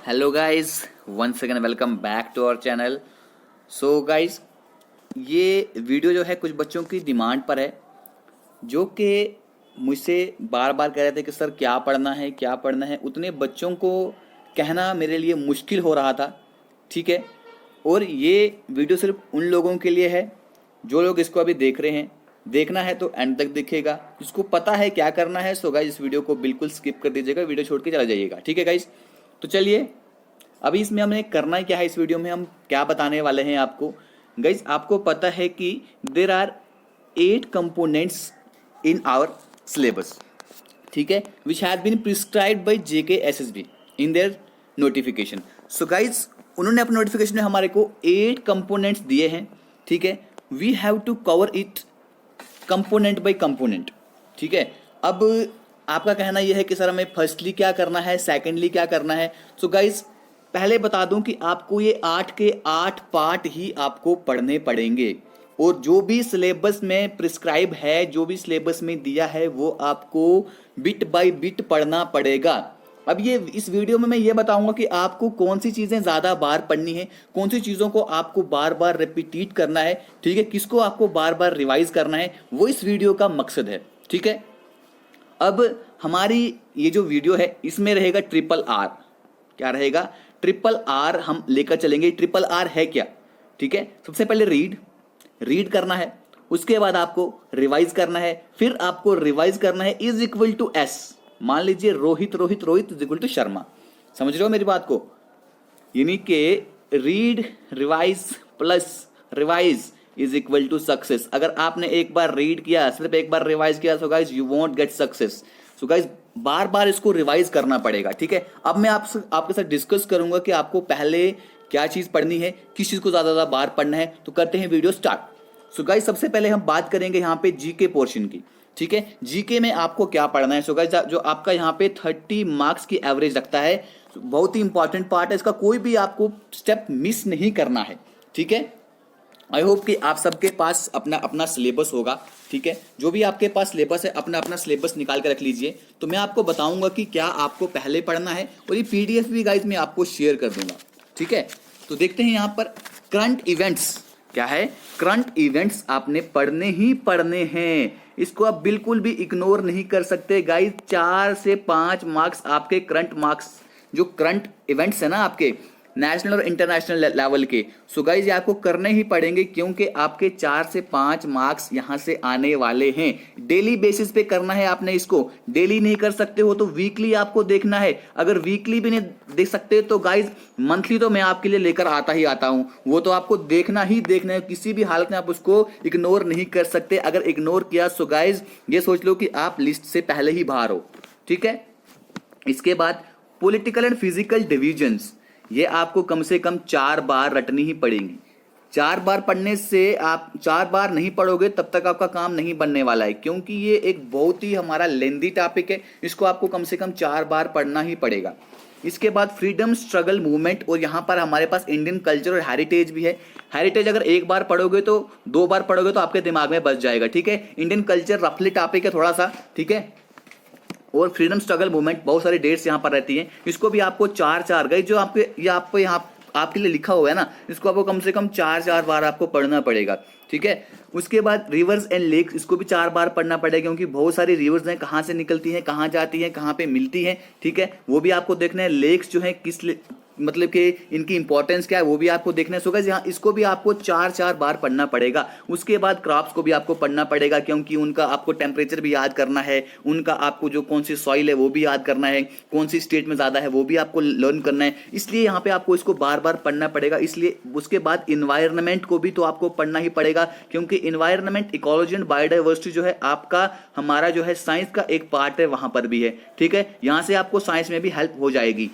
Hello guys, once again welcome back to our channel. So guys, ये video जो है कुछ बच्चों की डिमांड पर है, जो कि मुझसे बार बार कह रहे थे कि सर क्या पढ़ना है क्या पढ़ना है। उतने बच्चों को कहना मेरे लिए मुश्किल हो रहा था, ठीक है। और ये वीडियो सिर्फ उन लोगों के लिए है जो लोग इसको अभी देख रहे हैं। देखना है तो एंड तक दिखेगा, जिसको पता है क्या करना है। सो गाइस, इस वीडियो को बिल्कुल स्किप कर दीजिएगा, वीडियो छोड़ के चला जाइएगा, ठीक है गाइस। तो चलिए, अभी इसमें हमने करना क्या है, इस वीडियो में हम क्या बताने वाले हैं आपको। गाइस, आपको पता है कि there are 8 components in our syllabus, ठीक है, which has been prescribed by JKSSB in their notification. So guys, उन्होंने अपने नोटिफिकेशन में हमारे को 8 कंपोनेंट्स दिए हैं, ठीक है। We have to cover it component by component, ठीक है। अब आपका कहना यह है कि सर हमें फर्स्टली क्या करना है, सेकेंडली क्या करना है। सो गाइस, पहले बता दूं कि आपको ये 8 के 8 पार्ट ही आपको पढ़ने पड़ेंगे, और जो भी सिलेबस में प्रिस्क्राइब है, जो भी सिलेबस में दिया है, वो आपको बिट बाय बिट पढ़ना पड़ेगा। अब ये इस वीडियो में मैं ये बताऊंगा कि आपको कौन सी चीजें ज्यादा बार पढ़नी है, कौन सी चीजों को आपको बार बार रिपीट करना है, ठीक है, किसको आपको बार बार रिवाइज करना है, वो इस वीडियो का मकसद है, ठीक है। अब हमारी ये जो वीडियो है इसमें रहेगा RRR। क्या रहेगा? RRR हम लेकर चलेंगे। RRR है क्या, ठीक है। सबसे पहले रीड करना है, उसके बाद आपको रिवाइज करना है, फिर आपको रिवाइज करना है इज इक्वल टू एस। मान लीजिए Rohit is equal to Sharma. समझ रहे हो मेरी बात को? यानी कि read revise plus revise is equal to success. अगर आपने एक बार रीड किया, सिर्फ एक बार रिवाइज किया, so guys you won't get success. So guys, बार बार इसको रिवाइज करना पड़ेगा, ठीक है। अब मैं आपके साथ डिस्कस करूंगा कि आपको पहले क्या चीज पढ़नी है, किस चीज को ज्यादा बार पढ़ना है। तो करते हैं वीडियो स्टार्ट। सो गाइज, सबसे पहले हम बात करेंगे यहाँ पे जीके पोर्शन की, ठीक है। जीके में आपको क्या पढ़ना है। सो गाइज, जो आपका यहाँ पे 30 मार्क्स की एवरेज रखता है, बहुत ही इंपॉर्टेंट पार्ट है, इसका कोई भी आपको स्टेप मिस नहीं करना है, ठीक है। आई होप कि आप सबके पास अपना अपना सिलेबस होगा, ठीक है। जो भी आपके पास सिलेबस है, अपना अपना सिलेबस निकाल कर रख लीजिए। तो मैं आपको बताऊंगा कि क्या आपको पहले पढ़ना है, और ये PDF भी गाइज मैं आपको शेयर कर दूंगा, ठीक है। तो देखते हैं यहाँ पर करंट इवेंट्स क्या है। करंट इवेंट्स आपने पढ़ने ही पढ़ने हैं, इसको आप बिल्कुल भी इग्नोर नहीं कर सकते गाइज। 4 से 5 मार्क्स आपके करंट मार्क्स, जो करंट इवेंट्स है ना आपके नेशनल और इंटरनेशनल लेवल के। सो गाइज, ये आपको करने ही पड़ेंगे, क्योंकि आपके 4 से 5 मार्क्स यहां से आने वाले हैं। डेली बेसिस पे करना है आपने इसको। डेली नहीं कर सकते हो तो वीकली आपको देखना है। अगर वीकली भी नहीं देख सकते तो गाइज मंथली तो मैं आपके लिए लेकर आता ही आता हूं, वो तो आपको देखना ही देखना है। किसी भी हालत में आप उसको इग्नोर नहीं कर सकते। अगर इग्नोर किया सो गाइज ये सोच लो कि आप लिस्ट से पहले ही बाहर हो, ठीक है। इसके बाद पॉलिटिकल एंड फिजिकल डिविजन्स, ये आपको कम से कम 4 बार रटनी ही पड़ेंगी। 4 बार पढ़ने से, आप 4 बार नहीं पढ़ोगे तब तक आपका काम नहीं बनने वाला है, क्योंकि ये एक बहुत ही हमारा लेंदी टॉपिक है। इसको आपको कम से कम 4 बार पढ़ना ही पड़ेगा। इसके बाद फ्रीडम स्ट्रगल मूवमेंट, और यहाँ पर हमारे पास इंडियन कल्चर और हेरिटेज भी है। हेरिटेज अगर एक बार पढ़ोगे तो 2 बार पढ़ोगे तो आपके दिमाग में बस जाएगा, ठीक है। इंडियन कल्चर रफली टॉपिक है थोड़ा सा, ठीक है। और फ्रीडम स्ट्रगल मूवमेंट, बहुत सारी डेट्स यहाँ पर रहती हैं, इसको भी आपको 4 गई जो आपके ये आपको यहाँ आपके लिए लिखा हुआ है ना, इसको आपको कम से कम 4 बार आपको पढ़ना पड़ेगा, ठीक है। उसके बाद रिवर्स एंड लेक्स, इसको भी 4 बार पढ़ना पड़ेगा, क्योंकि बहुत सारी रिवर्स हैं, कहाँ से निकलती हैं, कहाँ जाती हैं, कहाँ पे मिलती हैं, ठीक है, वो भी आपको देखना है। लेक्स जो है किस मतलब कि इनकी इंपॉर्टेंस क्या है वो भी आपको देखना है। सो गाइस, यहाँ इसको भी आपको 4 बार पढ़ना पड़ेगा। उसके बाद क्रॉप्स को भी आपको पढ़ना पड़ेगा, क्योंकि उनका आपको टेम्परेचर भी याद करना है, उनका आपको जो कौन सी सॉइल है वो भी याद करना है, कौन सी स्टेट में ज्यादा है वो भी आपको लर्न करना है। इसलिए यहाँ पे आपको इसको बार बार पढ़ना पड़ेगा। इसलिए उसके बाद इन्वायरमेंट को भी तो आपको पढ़ना ही पड़ेगा, क्योंकि इन्वायरमेंट, इकोलॉजी एंड बायोडाइवर्सिटी जो है आपका, हमारा जो है साइंस का एक पार्ट है, वहां पर भी है, ठीक है। यहाँ से आपको साइंस में भी हेल्प हो जाएगी।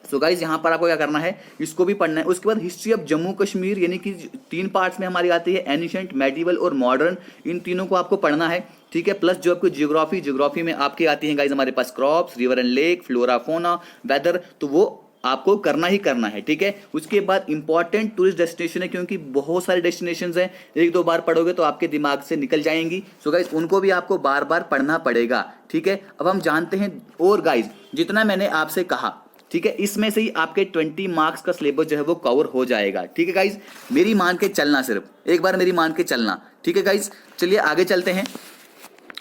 सो गाइज, यहाँ पर आपको क्या करना है, इसको भी पढ़ना है। उसके बाद हिस्ट्री ऑफ जम्मू कश्मीर, यानी कि 3 पार्ट्स में हमारी आती है, एनिशेंट, मेडिवल और मॉडर्न। इन तीनों को आपको पढ़ना है, ठीक है। प्लस जो आपको ज्योग्राफी में आपकी आती है गाइज हमारे पास crops, river and lake, flora fauna, weather, तो वो आपको करना ही करना है, ठीक है। उसके बाद इंपॉर्टेंट टूरिस्ट डेस्टिनेशन है, क्योंकि बहुत सारे डेस्टिनेशन हैं, 1-2 बार पढ़ोगे तो आपके दिमाग से निकल जाएंगी। सो गाइज, उनको भी आपको बार बार पढ़ना पड़ेगा, ठीक है। अब हम जानते हैं, और गाइज जितना मैंने आपसे कहा ठीक है, इसमें से ही आपके 20 मार्क्स का सिलेबस जो है वो कवर हो जाएगा। ठीक है गाइज, मेरी मान के चलना, सिर्फ एक बार मेरी मान के चलना। ठीक है गाइज, चलिए आगे चलते हैं।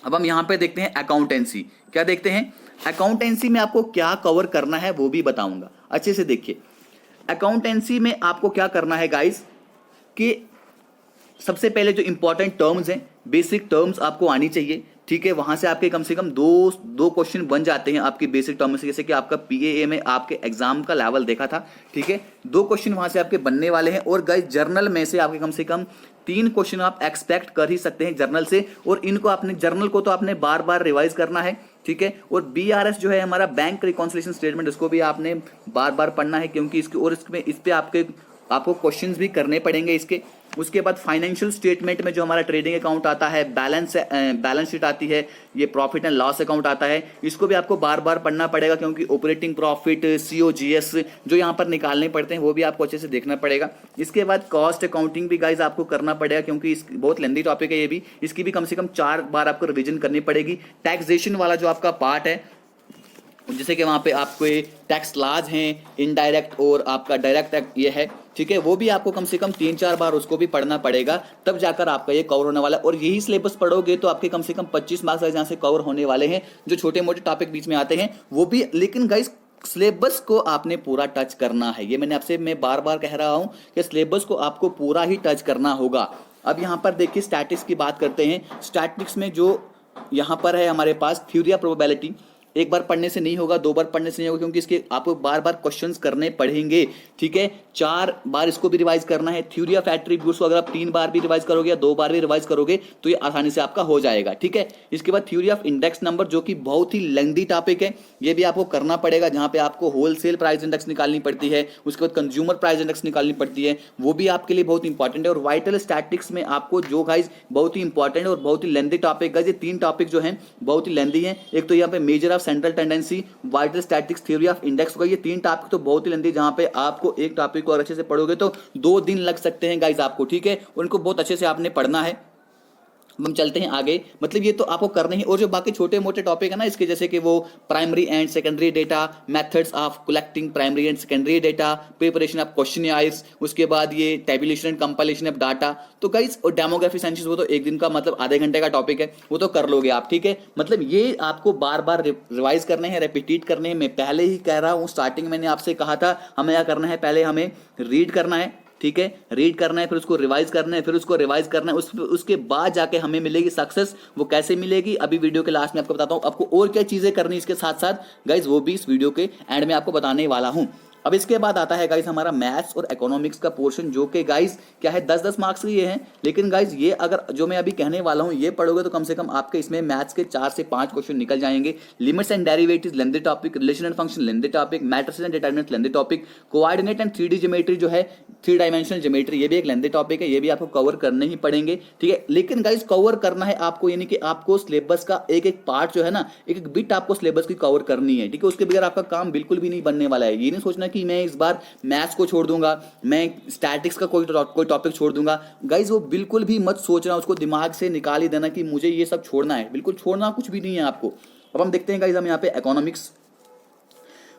अब हम यहाँ पे देखते हैं अकाउंटेंसी। क्या देखते हैं? अकाउंटेंसी में आपको क्या कवर करना है वो भी बताऊंगा। अच्छे से देखिए, अकाउंटेंसी में आपको क्या करना है गाइज कि सबसे पहले जो इंपॉर्टेंट टर्म्स हैं, बेसिक टर्म्स आपको आनी चाहिए। ठीक है, वहां से आपके कम से कम दो क्वेश्चन बन जाते हैं आपके बेसिक टर्म से, जैसे कि आपका पीएए में आपके एग्जाम का लेवल देखा था। ठीक है, 2 क्वेश्चन वहां से आपके बनने वाले हैं। और गाइस जर्नल में से आपके कम से कम 3 क्वेश्चन आप एक्सपेक्ट कर ही सकते हैं जर्नल से, और इनको आपने जर्नल को तो आपने बार बार रिवाइज करना है। ठीक है, और बीआरएस जो है हमारा बैंक रिकॉन्सिलिएशन स्टेटमेंट, उसको भी आपने बार बार पढ़ना है, क्योंकि इसके और इसमें इस पे आपको क्वेश्चंस भी करने पड़ेंगे इसके। उसके बाद फाइनेंशियल स्टेटमेंट में जो हमारा ट्रेडिंग अकाउंट आता है, बैलेंस शीट आती है, ये प्रॉफिट एंड लॉस अकाउंट आता है, इसको भी आपको बार बार पढ़ना पड़ेगा, क्योंकि ऑपरेटिंग प्रॉफिट, सीओजीएस जो यहाँ पर निकालने पड़ते हैं वो भी आपको अच्छे से देखना पड़ेगा। इसके बाद कॉस्ट अकाउंटिंग भी गाइज आपको करना पड़ेगा, क्योंकि इस बहुत लेंदी टॉपिक है ये भी, इसकी भी कम से कम 4 बार आपको रिविजन करनी पड़ेगी। टैक्सेशन वाला जो आपका पार्ट है, जैसे कि वहाँ पे आपको टैक्स लाज हैं, इनडायरेक्ट और आपका डायरेक्ट टैक्स ये है। ठीक है, वो भी आपको कम से कम 3-4 बार उसको भी पढ़ना पड़ेगा, तब जाकर आपका ये कवर होने वाला है। और यही सिलेबस पढ़ोगे तो आपके कम से कम 25 मार्क्स यहाँ से कवर होने वाले हैं। जो छोटे मोटे टॉपिक बीच में आते हैं वो भी, लेकिन गाइस सिलेबस को आपने पूरा टच करना है। ये मैं बार बार कह रहा हूं कि सिलेबस को आपको पूरा ही टच करना होगा। अब यहाँ पर देखिए स्टैटिक्स की बात करते हैं। स्टैटिक्स में जो यहाँ पर है हमारे पास थ्योरी ऑफ प्रोबेबिलिटी, एक बार पढ़ने से नहीं होगा, 2 बार पढ़ने से नहीं होगा, क्योंकि इसके आपको बार बार क्वेश्चंस करने पड़ेंगे। ठीक है, 4 बार इसको भी रिवाइज करना है। थ्योरी ऑफ एट्रीब्यूट्स को अगर आप 3 बार भी रिवाइज करोगे या 2 बार भी रिवाइज करोगे तो ये आसानी से आपका हो जाएगा। ठीक है, इसके बाद थ्योरी ऑफ इंडेक्स नंबर, जो कि बहुत ही लेंथी टॉपिक है, ये भी आपको करना पड़ेगा, जहां पे आपको होलसेल प्राइस इंडेक्स निकालनी पड़ती है, उसके बाद कंज्यूमर प्राइस इंडेक्स निकालनी पड़ती है, वो भी आपके लिए बहुत इंपॉर्टेंट है। और वाइटल स्टैटिक्स में आपको जो गाइज बहुत ही इंपॉर्टेंट और बहुत ही लेंथी टॉपिक है, ये 3 टॉपिक जो है बहुत ही लेंथी है। एक तो यहाँ पे measure of central tendency, vital statics, theory of index होगा। ये 3 टॉपिक तो बहुत ही लेंथी, जहां पे आपको एक टॉपिक को अच्छे से पढ़ोगे तो 2 दिन लग सकते हैं गाइज आपको। ठीक है, उनको बहुत अच्छे से आपने पढ़ना है। हम चलते हैं आगे, मतलब ये तो आपको करना ही। और जो बाकी छोटे मोटे टॉपिक है ना इसके, जैसे कि वो primary and secondary data, methods of collecting primary and secondary data, preparation of questionnaires, उसके बाद ये tabulation and compilation of data, तो गाइस और डेमोग्राफी साइंसेस, वो तो एक दिन का मतलब आधे घंटे का टॉपिक है, वो तो कर लोगे आप। ठीक है, मतलब ये आपको बार बार रिवाइज करने हैं, रिपीट करने हैं। मैं पहले ही कह रहा हूँ, स्टार्टिंग मैंने आपसे कहा था हमें क्या करना है, पहले हमें रीड करना है। ठीक है, रीड करना है, फिर उसको रिवाइज करना है, फिर उसको रिवाइज करना है, उसके बाद जाके हमें मिलेगी सक्सेस। वो कैसे मिलेगी अभी वीडियो के लास्ट में आपको बताता हूं। आपको और क्या चीजें करनी इसके साथ साथ गाइज, वो भी इस वीडियो के एंड में आपको बताने वाला हूं। अब इसके बाद आता है गाइज हमारा मैथ्स और इकोनॉमिक्स का पोर्शन, जो कि गाइज क्या है 10-10 मार्क्स के ये हैं। लेकिन गाइज ये अगर जो मैं अभी कहने वाला हूं ये पढ़ोगे तो कम से कम आपके इसमें मैथ्स के 4 से 5 क्वेश्चन निकल जाएंगे। Limits and derivatives lengthy topic, relation and function lengthy topic, matrices and determinants lengthy topic, coordinate and 3D geometry जो है 3 डायमेंशनल ज्योमेट्री, ये भी एक लेंथी टॉपिक है, ये भी आपको कवर करने ही पड़ेंगे। ठीक है, लेकिन गाइज कवर करना है आपको, यानी कि आपको सिलेबस का एक एक पार्ट जो है ना, एक एक बिट आपको सिलेबस की कवर करनी है। ठीक है, उसके बगैर आपका काम बिल्कुल भी नहीं बनने वाला है। ये नहीं सोचना कि मैं इस बार मैथ्स को छोड़ दूंगा, मैं स्टैटिक्स का कोई टॉपिक छोड़ दूंगा। गाइज वो बिल्कुल भी मत सोचना, उसको दिमाग से निकाल ही देना कि मुझे ये सब छोड़ना है। बिल्कुल छोड़ना कुछ भी नहीं है आपको। अब हम देखते हैं गाइज, हम यहाँ पे economics,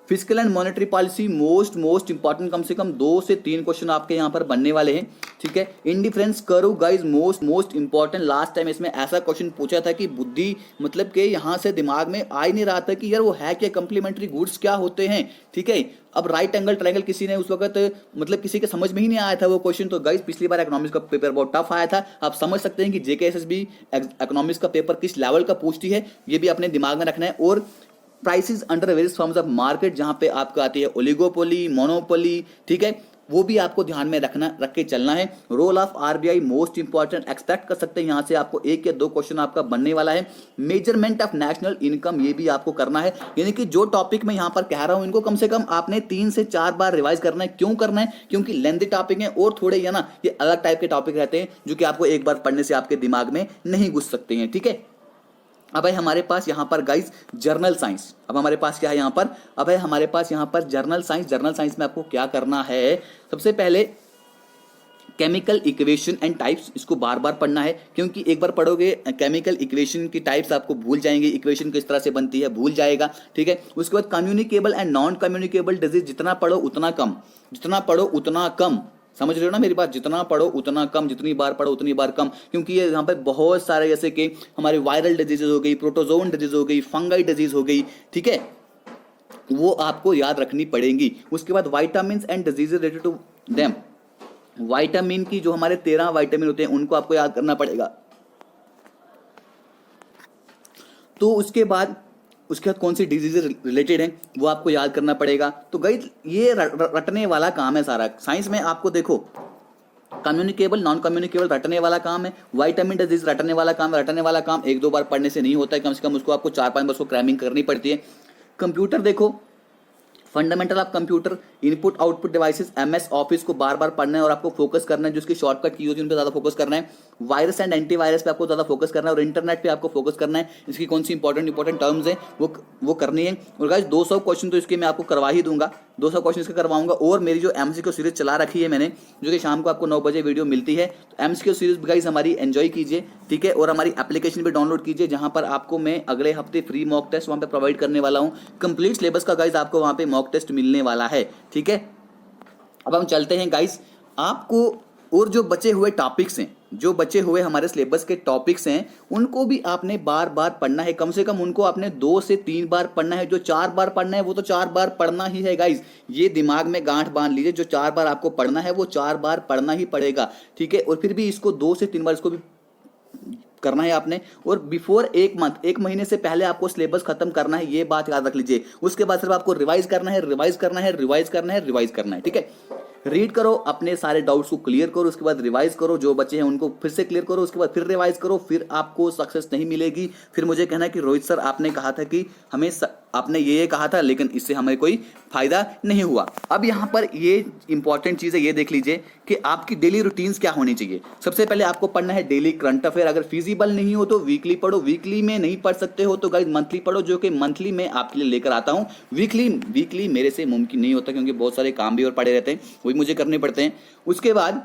physical and monetary policy, most important, कम से कम 2 से 3 क्वेश्चन आपके यहाँ पर बनने वाले हैं। ठीक है, indifference curve guys most important. Last time इसमें ऐसा क्वेश्चन पूछा था कि बुद्धि मतलब कि यहाँ से दिमाग में आ ही नहीं रहा था कि यार वो है क्या, कंप्लीमेंट्री गुड्स क्या होते हैं। ठीक है, अब राइट एंगल ट्रायंगल किसी ने उस वक्त मतलब किसी के समझ में ही नहीं आया था वो क्वेश्चन। तो गाइज पिछली बार इकोनॉमिक्स का पेपर बहुत टफ आया था। आप समझ सकते हैं कि जेकेएसएसबी इकोनॉमिक्स का पेपर किस लेवल का पूछती है, ये भी अपने दिमाग में रखना है। और prices under various forms of market, जहां पे आपको आती है ओलिगोपोली, मोनोपोली, ठीक है, वो भी आपको ध्यान में रख के चलना है। Role of RBI most important, expect कर सकते हैं यहां से आपको 1 या 2 क्वेश्चन आपका बनने वाला है। मेजरमेंट ऑफ नेशनल इनकम, ये भी आपको करना है। यानी कि जो टॉपिक मैं यहां पर कह रहा हूं इनको कम से कम आपने 3 से 4 बार रिवाइज करना है। क्यों करना है? क्योंकि लेंथी टॉपिक है और थोड़े ये ना ये अलग टाइप के टॉपिक रहते हैं जो कि आपको एक बार पढ़ने से आपके दिमाग में नहीं घुस सकते हैं। ठीक है, अब है हमारे पास यहाँ पर गाइस जर्नल साइंस। अब हमारे पास क्या है यहाँ पर, अब है हमारे पास यहाँ पर जर्नल साइंस। जर्नल साइंस में आपको क्या करना है, सबसे पहले केमिकल इक्वेशन एंड टाइप्स, इसको बार बार पढ़ना है, क्योंकि एक बार पढ़ोगे केमिकल इक्वेशन की टाइप्स आपको भूल जाएंगे, इक्वेशन किस तरह से बनती है भूल जाएगा, ठीक है। उसके बाद communicable and non communicable disease, जितना पढ़ो उतना कम, जितना पढ़ो उतना कम, समझ रहे हो ना मेरी बात, जितना पढ़ो उतना कम, जितनी बार पढ़ो उतनी बार कम, क्योंकि ये यहाँ पे बहुत सारे जैसे कि हमारी वायरल डिजीजेज हो गई, प्रोटोजोन डिजीज हो गई, फंगाई डिजीज हो गई, ठीक है, वो आपको याद रखनी पड़ेगी। उसके बाद vitamin and disease related to them, vitamin की जो हमारे 13 विटामिन होते हैं उनको आपको याद करना पड़ेगा। तो उसके बाद कौन सी डिजीज रिलेटेड है वो आपको याद करना पड़ेगा। तो गाइस ये रटने वाला काम है सारा साइंस में। आपको देखो कम्युनिकेबल नॉन कम्युनिकेबल रटने वाला काम है, विटामिन डिजीज रटने वाला काम है। रटने वाला काम एक दो बार पढ़ने से नहीं होता है, कम से कम उसको आपको 4-5 बार उसको क्रैमिंग करनी पड़ती है। कंप्यूटर देखो, fundamental of computer, input output devices, MS office को बार बार पढ़ना है और आपको फोकस करना है, जो उसकी शॉर्टकट की होती है उन पर ज्यादा फोकस करना है। वायरस एंड एंटीवायरस पे आपको ज्यादा फोकस करना है और इंटरनेट पे आपको फोकस करना है। इसकी कौन सी इंपॉर्टेंट टर्म्स है वो करनी है। और गाइस 200 क्वेश्चन तो इसके मैं आपको करवा ही दूंगा, 200 क्वेश्चन इसके करवाऊंगा। और मेरी जो एमसीक्यू सीरीज चला रखी है मैंने, जो कि शाम को आपको 9 बजे वीडियो मिलती है, तो एमसीक्यू सीरीज गाइस हमारी एंजॉय कीजिए, ठीक है। और हमारी एप्लीकेशन भी डाउनलोड कीजिए, जहां पर आपको मैं अगले हफ्ते फ्री मॉक टेस्ट वहां पे प्रोवाइड करने वाला हूं। कंप्लीट सिलेबस का गाइस आपको वहां पे मॉक टेस्ट मिलने वाला है, ठीक है। अब हम चलते हैं गाइस, आपको और जो बचे हुए टॉपिक्स हैं, जो बचे हुए हमारे सिलेबस के टॉपिक्स हैं, उनको भी आपने बार बार पढ़ना है। कम से कम उनको आपने 2 से 3 बार पढ़ना है। जो 4 बार पढ़ना है वो तो 4 बार पढ़ना ही है गाइस, ये दिमाग में गांठ बांध लीजिए। जो 4 बार आपको पढ़ना है वो 4 बार पढ़ना ही पड़ेगा, ठीक है। और फिर भी इसको 2 से 3 बार इसको भी करना है आपने। और बिफोर 1 मंथ, 1 महीने से पहले आपको सिलेबस खत्म करना है, ये बात याद रख लीजिए। उसके बाद सिर्फ आपको रिवाइज करना है, रिवाइज करना है, रिवाइज करना है, रिवाइज करना है, ठीक है। रीड करो, अपने सारे डाउट्स को क्लियर करो, उसके बाद रिवाइज करो, जो बचे हैं उनको फिर से क्लियर करो, उसके बाद फिर रिवाइज करो, फिर आपको सक्सेस नहीं मिलेगी। फिर मुझे कहना है कि रोहित सर आपने कहा था कि हमें आपने ये कहा था, लेकिन इससे हमें कोई फायदा नहीं हुआ। अब यहाँ पर ये इंपॉर्टेंट चीज है, ये देख लीजिए कि आपकी डेली रूटीन्स क्या होनी चाहिए। सबसे पहले आपको पढ़ना है डेली करंट अफेयर। अगर फिजिबल नहीं हो तो वीकली पढ़ो, वीकली में नहीं पढ़ सकते हो तो गाइस मंथली पढ़ो, जो कि मंथली में आपके लिए लेकर आता हूँ। वीकली मेरे से मुमकिन नहीं होता, क्योंकि बहुत सारे काम भी और पड़े रहते हैं, वही मुझे करने पड़ते हैं। उसके बाद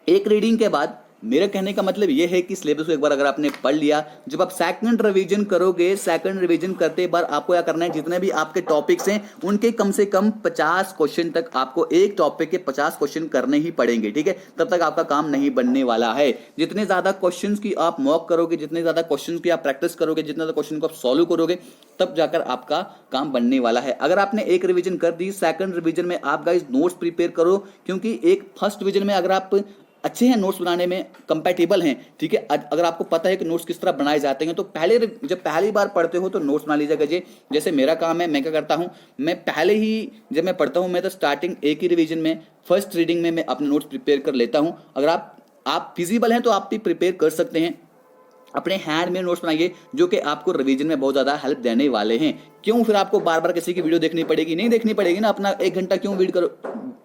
एक रीडिंग के बाद मेरे कहने का मतलब यह है कि सिलेबस को एक बार अगर आपने पढ़ लिया, जब आप सेकंड रिवीजन करोगे, सेकंड रिवीजन करते बार आपको क्या करना है, जितने भी आपके टॉपिक्स हैं उनके कम से कम 50 क्वेश्चन तक आपको एक टॉपिक के 50 क्वेश्चन करने ही पड़ेंगे, ठीक है। तब तक आपका काम नहीं बनने वाला है। जितने ज्यादा क्वेश्चन की आप मॉक करोगे, जितने ज्यादा क्वेश्चन की आप प्रैक्टिस करोगे, जितने ज्यादा क्वेश्चन को आप सॉल्व करोगे, तब जाकर आपका काम बनने वाला है। अगर आपने एक रिवीजन कर दी, सेकंड रिवीजन में आप गाइस नोट्स प्रिपेयर करो, क्योंकि एक फर्स्ट रिवीजन में अगर आप अच्छे हैं, नोट्स बनाने में कंपैटिबल हैं, ठीक है, अगर आपको पता है कि नोट्स किस तरह बनाए जाते हैं, तो जब पहली बार पढ़ते हो तो नोट्स बना लीजिएगा। जैसे मेरा काम है, मैं क्या करता हूं, मैं पहले ही जब मैं पढ़ता हूं, मैं तो स्टार्टिंग एक ही रिवीजन में फर्स्ट रीडिंग में मैं अपने नोट्स प्रिपेयर कर लेता हूं। अगर आप फिजिबल हैं तो आप भी प्रिपेयर कर सकते हैं, अपने हैंड में नोट्स बनाइए, जो कि आपको रिवीजन में बहुत ज्यादा हेल्प देने वाले हैं। क्यों फिर आपको बार बार किसी की वीडियो देखनी पड़ेगी? नहीं देखनी पड़ेगी ना। अपना 1 घंटा क्यों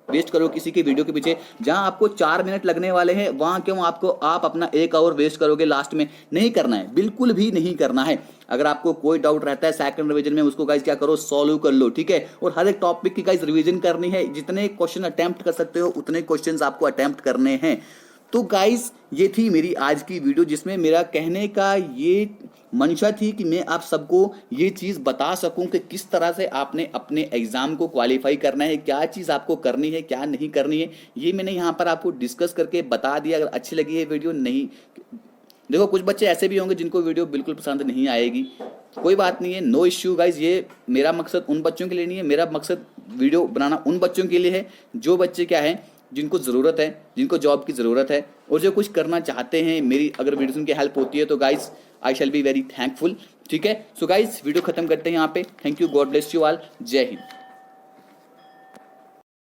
वेस्ट करो किसी की वीडियो के पीछे, जहां आपको 4 मिनट लगने वाले हैं, वहां क्यों आप अपना 1 आवर वेस्ट करोगे लास्ट में? नहीं करना है, बिल्कुल भी नहीं करना है। अगर आपको कोई डाउट रहता है सेकंड रिवीजन में, उसको गाइस क्या करो, सॉल्व कर लो, ठीक है। और हर एक टॉपिक की गाइस रिवीजन करनी है। जितने क्वेश्चन अटेम्प्ट कर सकते हो उतने क्वेश्चन आपको अटेम्प्ट करने हैं। तो गाइस ये थी मेरी आज की वीडियो, जिसमें मेरा कहने का ये मंशा थी कि मैं आप सबको ये चीज़ बता सकूं कि किस तरह से आपने अपने एग्जाम को क्वालिफाई करना है, क्या चीज़ आपको करनी है, क्या नहीं करनी है, ये मैंने यहाँ पर आपको डिस्कस करके बता दिया। अगर अच्छी लगी है वीडियो, नहीं देखो कुछ बच्चे ऐसे भी होंगे जिनको वीडियो बिल्कुल पसंद नहीं आएगी, कोई बात नहीं है, नो इश्यू गाइज। ये मेरा मकसद उन बच्चों के लिए नहीं है, मेरा मकसद वीडियो बनाना उन बच्चों के लिए है जो बच्चे क्या है, जिनको ज़रूरत है, जिनको जॉब की ज़रूरत है और जो कुछ करना चाहते हैं। मेरी अगर वीडियो उनकी हेल्प होती है तो guys I shall be very thankful, ठीक है। सो गाइस वीडियो खत्म करते हैं यहाँ पे। Thank you, God bless you all, जय हिंद।